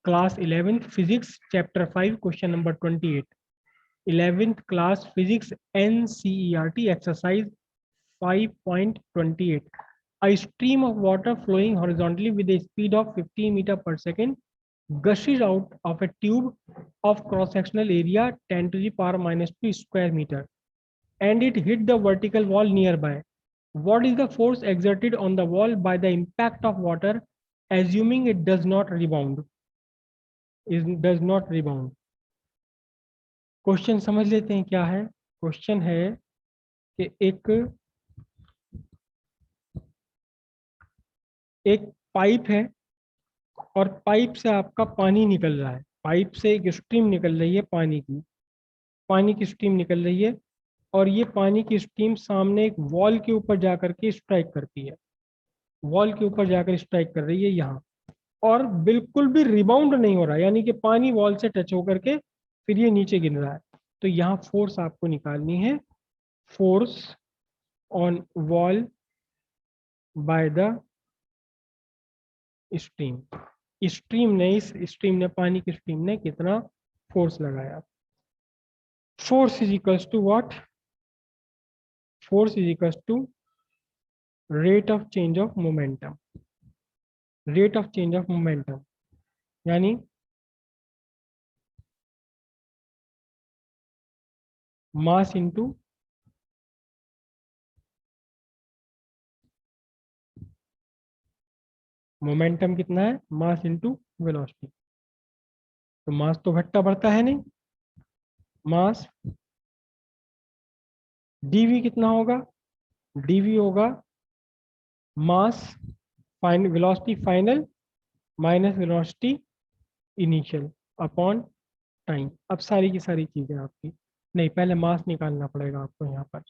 Class 11th physics chapter 5 question number 28. 11th class physics NCERT exercise 5.28. A stream of water flowing horizontally with a speed of 15 meter per second gushes out of a tube of cross-sectional area 10 to the power minus 2 square meter and it hit the vertical wall nearby. What is the force exerted on the wall by the impact of water assuming it does not rebound? Question समझ लेते हैं क्या है. Question है कि एक pipe है और पाइप से आपका पानी निकल रहा है. पाइप से एक स्ट्रीम निकल रही है, पानी की स्ट्रीम निकल रही है और ये पानी की स्ट्रीम सामने एक वॉल के ऊपर जाकर के स्ट्राइक करती है. वॉल के ऊपर जाकर स्ट्राइक कर रही है यहाँ, और बिल्कुल भी रिबाउंड नहीं हो रहा, यानी कि पानी वॉल से टच होकर के फिर ये नीचे गिर रहा है. तो यहाँ फोर्स आपको निकालनी है. Force on wall by the stream. पानी की स्ट्रीम ने कितना फोर्स लगाया. Force is equals to what? Force is equals to rate of change of momentum. Rate of change of momentum यानी मास इंटू मोमेंटम. कितना है? Mass into velocity. तो mass तो घटता बढ़ता है नहीं. मास डीवी कितना होगा? डीवी होगा mass final velocity final minus velocity initial upon time. अब सारी की सारी चीजें आपकी नहीं, पहले मास निकालना पड़ेगा आपको यहाँ पर.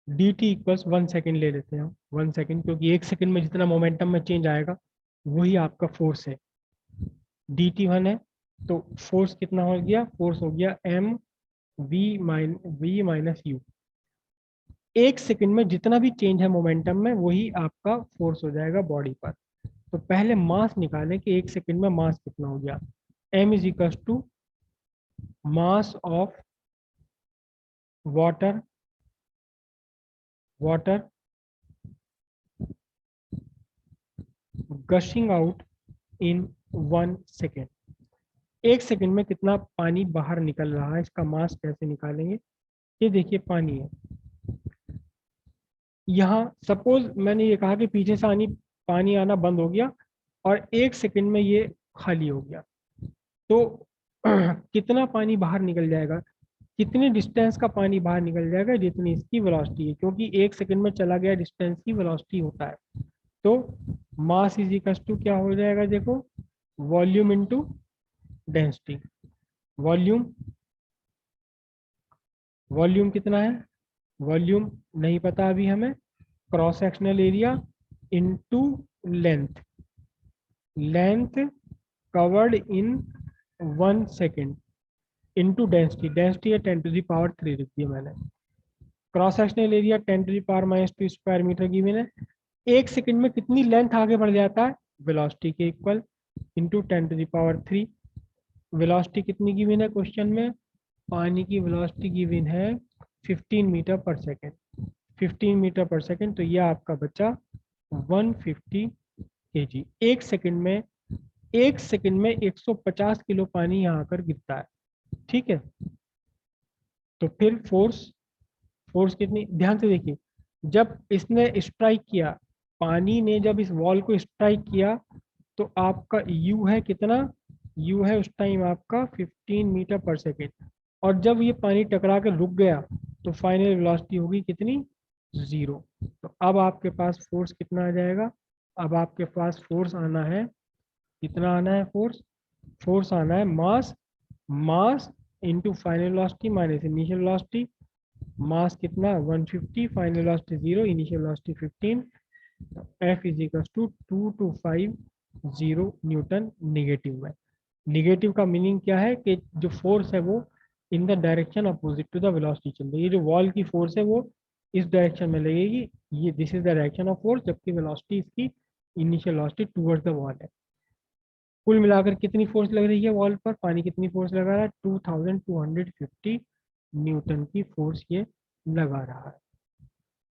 डी टी इक्वल्स 1 सेकेंड ले लेते हैं हम. 1 सेकेंड, क्योंकि 1 सेकेंड में जितना मोमेंटम में चेंज आएगा वही आपका फोर्स है. डी टी 1 है तो फोर्स कितना हो गया? फोर्स हो गया M V minus U. 1 second में जितना भी चेंज है मोमेंटम में वही आपका फोर्स हो जाएगा बॉडी पर. तो पहले मास निकालें कि 1 सेकेंड में मास कितना हो गया. M is equal to mass of water gushing out in 1 second. 1 second में कितना पानी बाहर निकल रहा है, इसका मास कैसे निकालेंगे. ये देखिए पानी है यहाँ. सपोज मैंने ये कहा कि पीछे से पानी आना बंद हो गया और 1 सेकेंड में ये खाली हो गया, तो कितना पानी बाहर निकल जाएगा, कितनी डिस्टेंस का पानी बाहर निकल जाएगा, जितनी इसकी वेलोसिटी है. क्योंकि 1 सेकेंड में चला गया डिस्टेंस की वेलोसिटी होता है. तो मास इज इक्वल टू क्या हो जाएगा? देखो, वॉल्यूम इनटू डेंसिटी. वॉल्यूम कितना है? वॉल्यूम नहीं पता अभी हमें. Cross sectional area into length covered in 1 second into density. Density है 10 to the power 3 लिख दिया मैंने. Cross sectional area 10 to the power minus 2 square metre की मैंने. 1 सेकेंड में कितनी लेंथ आगे बढ़ जाता है? वेलोसिटी के equal into 10 to the power 3. Velocity कितनी गिवन है क्वेश्चन में? पानी की वेलोसिटी गिवन है 15 मीटर पर सेकेंड. 15 मीटर पर सेकेंड, तो यह आपका बचा 150 kg. 1 सेकेंड में 150 किलो पानी यहाँ आकर गिरता है. ठीक है, तो फिर फोर्स कितनी? ध्यान से देखिए, जब इसने स्ट्राइक किया, पानी ने जब इस वॉल को स्ट्राइक किया तो आपका यू है कितना? यू है उस टाइम आपका 15 मीटर पर सेकेंड. और जब ये पानी टकरा कर रुक गया तो फाइनल वेलोसिटी होगी कितनी? 0. तो अब आपके पास फोर्स कितना आ जाएगा? अब आपके पास फोर्स आना है, कितना आना है? फोर्स आना है mass into final velocity minus initial velocity. Mass कितना? 150, final velocity 0, initial velocity 15. F is equal to 2250 newton. Negative में, निगेटिव का मीनिंग क्या है कि जो फोर्स है वो in the direction opposite to the velocity चल रही है. ये जो वॉल की फोर्स है वो इस डायरेक्शन में लगेगी, ये this is the direction of force, जबकि वेलोसिटी इसकी initial velocity towards the wall है। कुल मिलाकर कितनी फोर्स लग रही है वॉल पर, पानी कितनी फोर्स लगा रहा है, 2250 न्यूटन की फोर्स ये लगा रहा है।